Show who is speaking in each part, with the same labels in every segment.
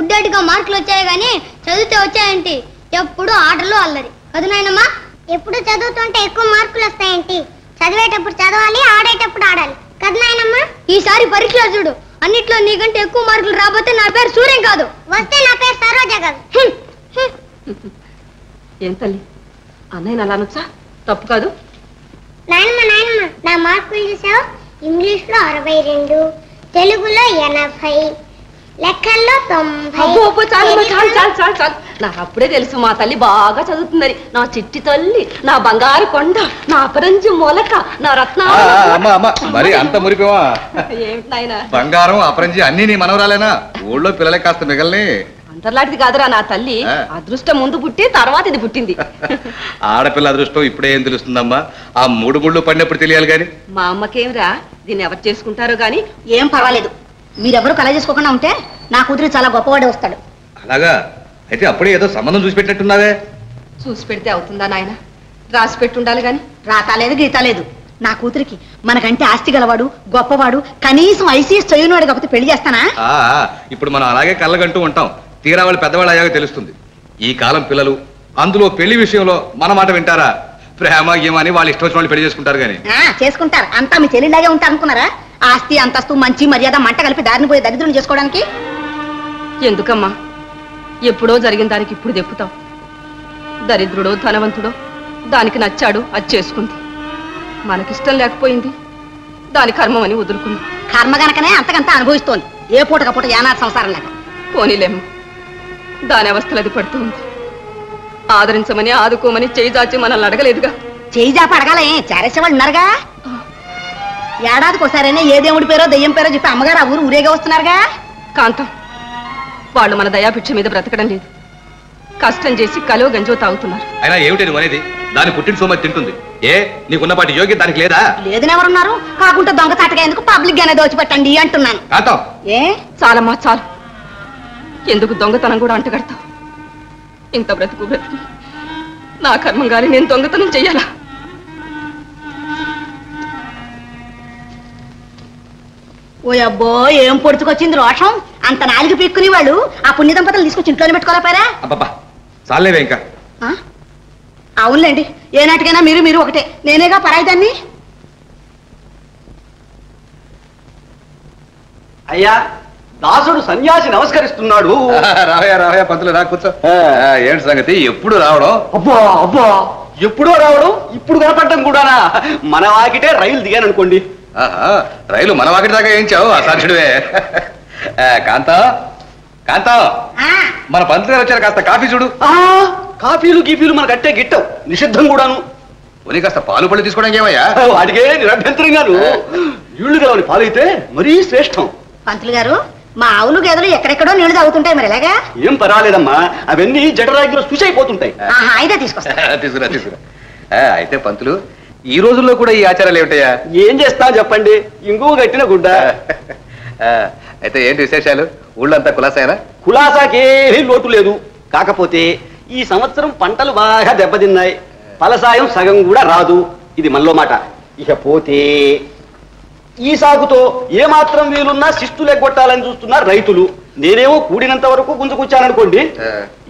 Speaker 1: గుడ్డేటిగా మార్కులు వచ్చాయి గానీ చదివితే వచ్చాయేంటి? ఎప్పుడు ఆటలు అల్లరి కదా నాయనమ్మా? ఎప్పుడు చదువుతుంటే ఎక్కువ మార్కులు వస్తాయేంటి? చదివేటప్పుడు చదవాలి, ఆడేటప్పుడు ఆడాలి కదా నాయనమ్మా? ఈసారి పరీక్షలు చూడు, అన్నిట్లో నీకంటే ఎక్కువ మార్కులు రాబోతే నా పేరు సూర్యం కాదు, వస్తే నా పేరు సరోజ కాదు.
Speaker 2: ఏం తల్లి, అన్నయ్య అలా అనొచ్చా? తప్పు కాదు.
Speaker 1: నాయనమ్మ నా మార్కులు చూసావు? ఇంగ్లీష్ లో 62, తెలుగులో 80, లెక్కల్లో 90.
Speaker 2: చాలు. నాకు అప్పుడే తెలుసు మా తల్లి బాగా చదువుతుందని. నా చిట్టి తల్లి, నా బంగారు కొండ, నా అపరంజి మొలక, నా రత్నాలు.
Speaker 3: మరి అంత మురిపోవా?
Speaker 2: ఏమిటి నాయనా?
Speaker 3: బంగారం అపరంజి అన్ని నీ మనవరాలేనా? ఊళ్ళో పిల్లలే కాస్త మిగల్ని.
Speaker 2: అంతర్లాంటిది కాదురా నా తల్లి. అదృష్టం ముందు పుట్టి తర్వాత ఇది పుట్టింది.
Speaker 3: ఆడపిల్ల అదృష్టం ఇప్పుడే ఏం తెలుస్తుందమ్మా? ఆ 3 ముళ్ళు పడినప్పుడు తెలియాలి గాని.
Speaker 2: మా అమ్మకేమిరా, దీన్ని ఎవరు చేసుకుంటారో గాని.
Speaker 4: ఏం పర్వాలేదు, మీరెవరూ కల చేసుకోకుండా ఉంటే నా కూతురు చాలా గొప్పవాడే వస్తాడు.
Speaker 3: అలాగా? అయితే అప్పుడే ఏదో సంబంధం చూసి పెట్టినట్టున్నావే.
Speaker 2: చూసి పెడితే అవుతుందా నాయన? రాసి పెట్టుండాలి గాని.
Speaker 4: రాతాలేదు గీతాలేదు. నా కూతురికి మనకంటే ఆస్తి గలవాడు, గొప్పవాడు, కనీసం ఐసీఎస్ చదివినవాడు కాకపోతే పెళ్లి చేస్తానా?
Speaker 3: ఇప్పుడు మనం అలాగే కళ్ళగంటూ ఉంటాం. తీరా వాళ్ళు పెద్దవాళ్ళు అయ్యాక తెలుస్తుంది. ఈ కాలం పిల్లలు అందులో పెళ్లి విషయంలో మన మాట వింటారా? ప్రేమ గేమని వాళ్ళు ఇష్టం వచ్చిన వాళ్ళు పెళ్లి చేసుకుంటారు గాని.
Speaker 4: చేసుకుంటారు. అంతా మీ చెల్లిలాగే ఉంటారు అనుకున్నారా? ఆస్తి అంతస్తు మంచి మర్యాద మంట కలిపి దారిని పోయి దరిద్రుని చేసుకోవడానికి.
Speaker 2: ఎందుకమ్మా ఎప్పుడో జరిగిన దానికి ఇప్పుడు దెప్పుతావు? దరిద్రుడో ధనవంతుడో దానికి నచ్చాడు, అది చేసుకుంది. మనకిష్టం లేకపోయింది, దాని కర్మమని వదులుకుంది.
Speaker 4: కర్మ గనకనే అంతకంతా అనుభవిస్తోంది, ఏ పూటకపూట యానాడు సంసారం లేక.
Speaker 2: పోనీలేమ్మ, దాని అవస్థలు అది పడుతుంది. ఆదరించమని ఆదుకోమని చేయి చాచి మనల్ని అడగలేదుగా.
Speaker 4: చేయి జాప అడగాలే, చారేసేవాళ్ళు ఉన్నారుగా. ఏడాదికి ఒకసారైనా ఏ దేవుడి పేరో దెయ్యం పేరో చెప్పి అమ్మగారు ఆ ఊరు ఊరేగా వస్తున్నారుగా.
Speaker 2: కాంతం, వాళ్ళు మన దయాభిక్ష మీద బ్రతకడం లేదు, కష్టం చేసి కలో గంజో తాగుతున్నారు.
Speaker 3: అయినా ఏమిటి నువ్వు అనేది? దాని పుట్టిన సోమ తింటుంది. ఏ నీకున్నపాటి యోగ్యత దానికి లేదా?
Speaker 4: లేదని ఎవరున్నారు? కాకుంటే దొంగ ఎందుకు పబ్లిక్ గానే దోచిపెట్టండి అంటున్నాను.
Speaker 2: ఏ చాలమ్మా చాలు. ఎందుకు దొంగతనం కూడా అంటగడతావు? ఇంత బ్రతుకు బ్రతికి నా కర్మం గాని నేను దొంగతనం చెయ్యాలా?
Speaker 4: ఓ అబ్బో, ఏం పొడుచుకొచ్చింది రోషం. అంత నాలుగు పీక్కుని వాళ్ళు ఆ పుణ్య దంపతులు తీసుకొచ్చి ఇంట్లోనే పెట్టుకోలేపారా?
Speaker 3: అబ్బా చాలేవే ఇంకా.
Speaker 4: అవునులేండి, ఏనాటికైనా మీరు ఒకటే. నేనేగా పరాయిదాన్ని.
Speaker 5: అయ్యా, దాసుడు సన్యాసి నమస్కరిస్తున్నాడు.
Speaker 3: రావయ్యా పంతులు, రా కూర్చో. ఏంటి సంగతి? ఎప్పుడు రావడం?
Speaker 5: అబ్బా ఎప్పుడో రావడం, ఇప్పుడు కనపడటం కూడానా? మన వాకిటే రైలు దిగాను అనుకోండి.
Speaker 3: రైలు మన వాకిటి దాకా ఏంచావు? అసాధ్యుడివే. కాంతం, మన పంతులు గారు వచ్చారు, కాస్త కాఫీ చూడు.
Speaker 5: కాఫీలు గీఫీలు మనకు అట్టే గిట్టవు, నిషిద్ధం కూడాను.
Speaker 3: పోనీ కాస్త పాలు పళ్ళు తీసుకోవడానికి ఏమయ్యా?
Speaker 5: వాటికే నిరభ్యంతరంగాను. నీళ్లు గలవని పాలు అయితే మరీ శ్రేష్టం.
Speaker 4: పంతులు గారు, మా ఆవులు గేదెలు ఎక్కడెక్కడో నీళ్లు తాగుతుంటాయి, మరి ఎలాగా?
Speaker 5: ఏం పర్వాలేదమ్మా, అవన్నీ జఠరాగ్నిలో చూసైపోతుంటాయి.
Speaker 4: అయితే తీసుకొస్తా.
Speaker 3: తీసుకురా. అయితే పంతులు, ఈ రోజుల్లో కూడా ఈ ఆచారాలు ఏమిటయ్యా?
Speaker 5: ఏం చేస్తా చెప్పండి, ఇంగువ గట్టిన గుడ్డ.
Speaker 3: అయితే ఏంటి విశేషాలు? ఊళ్ళంతా కులాసాయనా?
Speaker 5: కులాసాకేమీ లోటు లేదు. కాకపోతే ఈ సంవత్సరం పంటలు బాగా దెబ్బతిన్నాయి, ఫలసాయం సగం కూడా రాదు. ఇది మనలో మాట. ఇక పోతే ఈ సాగుతో ఏమాత్రం వీలున్నా శిస్తులు ఎగ్గొట్టాలని చూస్తున్నారు రైతులు. నేనేమో కూడినంత వరకు గుంజుకొచ్చాననుకోండి,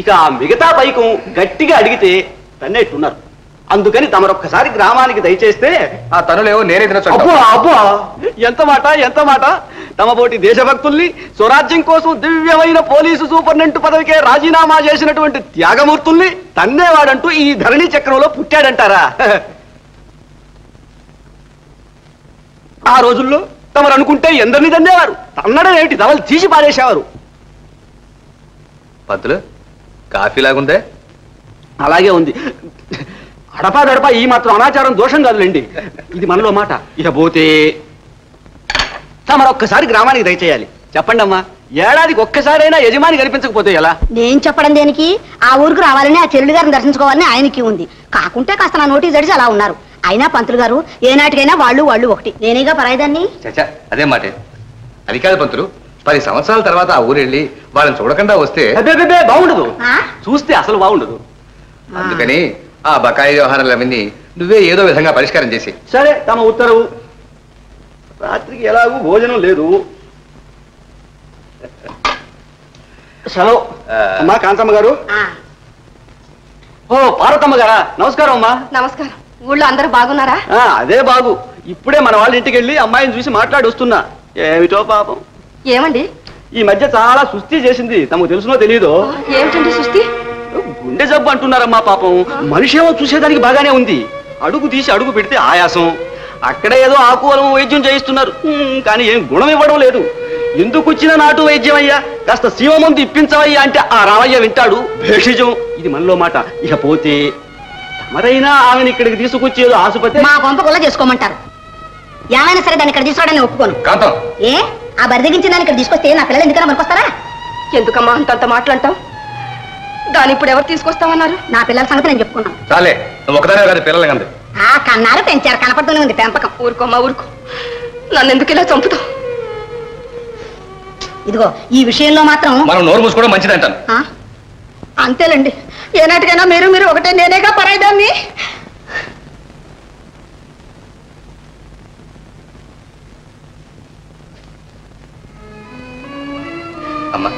Speaker 5: ఇక ఆ మిగతా పైకం గట్టిగా అడిగితే తన్నేట్టున్నారు. అందుకని తమరొక్కసారి గ్రామానికి దయచేస్తే
Speaker 3: ఆ తనులేవో నేనే తినొచ్చు.
Speaker 5: అబ్బా ఎంత మాట! తమ పోటీ దేశభక్తుల్ని స్వరాజ్యం కోసం దివ్యమైన పోలీసు సూపరింటెండెంట్ పదవికే రాజీనామా చేసినటువంటి త్యాగమూర్తుల్ని తన్నేవాడంటూ ఈ ధరణి చక్రంలో పుట్టాడంటారా? ఆ రోజుల్లో తమరు అనుకుంటే ఎందరిని తన్నేవారు, తన్నడం ఏమిటి, దవలు తీసి పారేసేవారు.
Speaker 3: పంతులు, కాఫీ లాగుందే?
Speaker 5: అలాగే ఉంది. అడపా ఈ మాత్రం అనాచారం దోషం కాదులేండి, ఇది మనలో మాట. ఇక పోతే తమరొక్కసారి గ్రామానికి దయచేయాలి. చెప్పండి అమ్మా, ఏడాదికి ఒక్కసారైనా యజమాని కనిపించకపోతే ఎలా?
Speaker 4: నేను చెప్పడం దేనికి? ఆ ఊరికి రావాలని, ఆ చెల్లి గారిని దర్శించుకోవాలని ఆయనకి ఉంది. కాకుంటే కాస్త నా నోటీస్ అడిచి అలా ఉన్నారు. అయినా పంతులు గారు, ఏనాటికైనా వాళ్ళు ఒకటి. నేనేగా పరాయిదాన్ని.
Speaker 3: అదే మాటే. అది కాదు పంతులు, 10 సంవత్సరాల తర్వాత ఆ ఊరెళ్ళి వాళ్ళని చూడకుండా వస్తే
Speaker 5: బాగుండదు. చూస్తే అసలు బాగుండదు.
Speaker 3: అందుకని ఆ బకాయి వ్యవహారాలవన్నీ నువ్వే ఏదో విధంగా పరిష్కారం చేసి.
Speaker 5: సరే, తమ ఉత్తరవు. రాత్రికి ఎలాగూ భోజనం లేదు. సెలవు. అమ్మా కాంతమ్మ గారు. ఓ పార్వతమ్మ గారా, నమస్కారం అమ్మా.
Speaker 2: నమస్కారం. ఊళ్ళో అందరూ బాగున్నారా?
Speaker 5: అదే బాగు. ఇప్పుడే మన వాళ్ళ ఇంటికి వెళ్ళి అమ్మాయిని చూసి మాట్లాడి వస్తున్నా. ఏమిటో పాపం.
Speaker 2: ఏమండి?
Speaker 5: ఈ మధ్య చాలా సుస్థి చేసింది. తమకు తెలుసునో తెలియదో?
Speaker 2: ఏమిటండి సుస్థి?
Speaker 5: గుండె జబ్బు అంటున్నారమ్మా పాపం. మనిషి ఏమో చూసేదానికి బాగానే ఉంది. అడుగు తీసి అడుగు పెడితే ఆయాసం. అక్కడ ఏదో ఆకువలం వైద్యం చేయిస్తున్నారు, కానీ ఏం గుణం ఇవ్వడం లేదు. ఎందుకు వచ్చిన నాటు వైద్యం అయ్యా, కాస్త శివమందు ఇప్పించవయ్యా అంటే ఆ రామయ్య వింటాడు. భేషజం. ఇది మనలో మాట. ఇక పోతే తమరైనా ఆమెను ఇక్కడికి తీసుకొచ్చి ఏదో ఆసుపత్రి
Speaker 4: మా కొంపకుల్లా చేసుకోమంటారు. ఏమైనా సరే దాన్ని ఇక్కడ తీసుకురావడానికి ఒప్పుకోను.
Speaker 3: కాంతం,
Speaker 4: ఏ ఆ బరిదగించిన దాన్ని ఇక్కడ తీసుకొస్తే నా పిల్లలు ఎందుకన్నా మనకొస్తారా?
Speaker 2: ఎందుకమ్మా అంతంత మాటలంటావు? దాని ఇప్పుడు ఎవరు తీసుకొస్తామన్నారు?
Speaker 4: నా పిల్లల సంగతి నేను చెప్పుకున్నాను.
Speaker 3: చాలే, నువ్వు ఒకదానే కాదు పిల్లలు కంది.
Speaker 4: ఆ కన్నారు పెంచారు, కనపడుతూనే ఉంది పెంపకం.
Speaker 2: ఊరుకోమ్మా ఊరుకో. నన్ను ఎందుకు ఇలా చంపుతావు?
Speaker 4: ఇదిగో ఈ విషయంలో మాత్రం
Speaker 3: మనం నోరు మూసుకోవడం మంచిదంటాను.
Speaker 4: అంతేలేండి. ఏనాటికైనా మీరు ఒకటే, నేనేగా పరాయిదాన్ని.
Speaker 3: అమ్మా,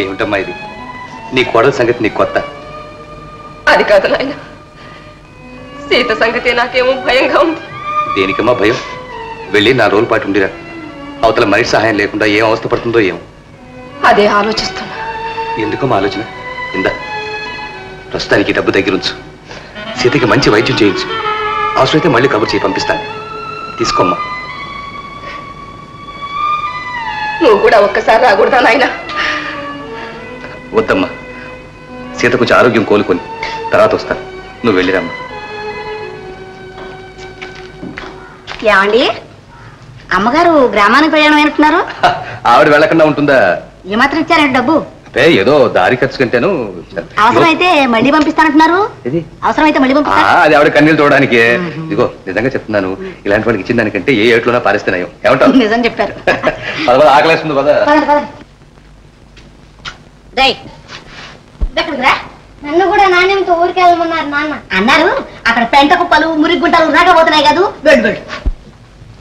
Speaker 3: ఏమిటమ్మా ఇది? నీ కోడల సంగతి నీకు కొత్త?
Speaker 2: అది కాదు నాయన, సీత సంగతి నాకేమో భయంగా ఉంది.
Speaker 3: దేనికమ్మా భయం? వెళ్ళి 4 రోజుల పాటు ఉండిరా. అవతల మనిషి సహాయం లేకుండా ఏం అవస్థ పడుతుందో ఏమో.
Speaker 2: అదే ఆలోచిస్తున్నా.
Speaker 3: ఎందుకమ్మా ఆలోచన? ఇందా ప్రస్తుతానికి డబ్బు దగ్గరుంచు. సీతకి మంచి వైద్యం చేయించు. అవసరమైతే మళ్ళీ కబురు చేయి పంపిస్తాను. తీసుకోమ్మా.
Speaker 2: నువ్వు కూడా ఒక్కసారి రాకూడదా నాయన?
Speaker 3: వద్దమ్మా, సీత కొంచెం ఆరోగ్యం కోలుకొని తర్వాత వస్తాను. నువ్వు వెళ్ళిరమ్మా.
Speaker 4: ఏమండి, అమ్మగారు గ్రామానికి ప్రయాణం అయినట్టున్నారు.
Speaker 3: ఆవిడ వెళ్ళకుండా ఉంటుందా?
Speaker 4: ఏమాత్రం ఇచ్చారండి డబ్బు?
Speaker 3: అంటే ఏదో దారి ఖర్చు కంటేను.
Speaker 4: అవసరమైతే మళ్ళీ పంపిస్తానంటున్నారు. అవసరమైతే మళ్ళీ పంపిస్తా.
Speaker 3: అది ఆవిడ కన్నీళ్ళు తోవడానికి. ఇదిగో నిజంగా చెప్తున్నాను, ఇలాంటి వాళ్ళకి ఇచ్చిన దానికంటే ఏ ఏట్లోనా పారిస్తున్నాయో. ఏమంటావు?
Speaker 4: నిజం చెప్పారు.
Speaker 3: ఆకలేస్తుంది కదా.
Speaker 1: నన్ను కూడా నాణ్యంతో ఊరికి వెళ్ళమన్నారు నాన్న.
Speaker 4: అన్నారు అక్కడ పెంట కుప్పలు మురికి గుంటలు రాకపోతున్నాయి కాదు. వెళ్ళు వెళ్ళు.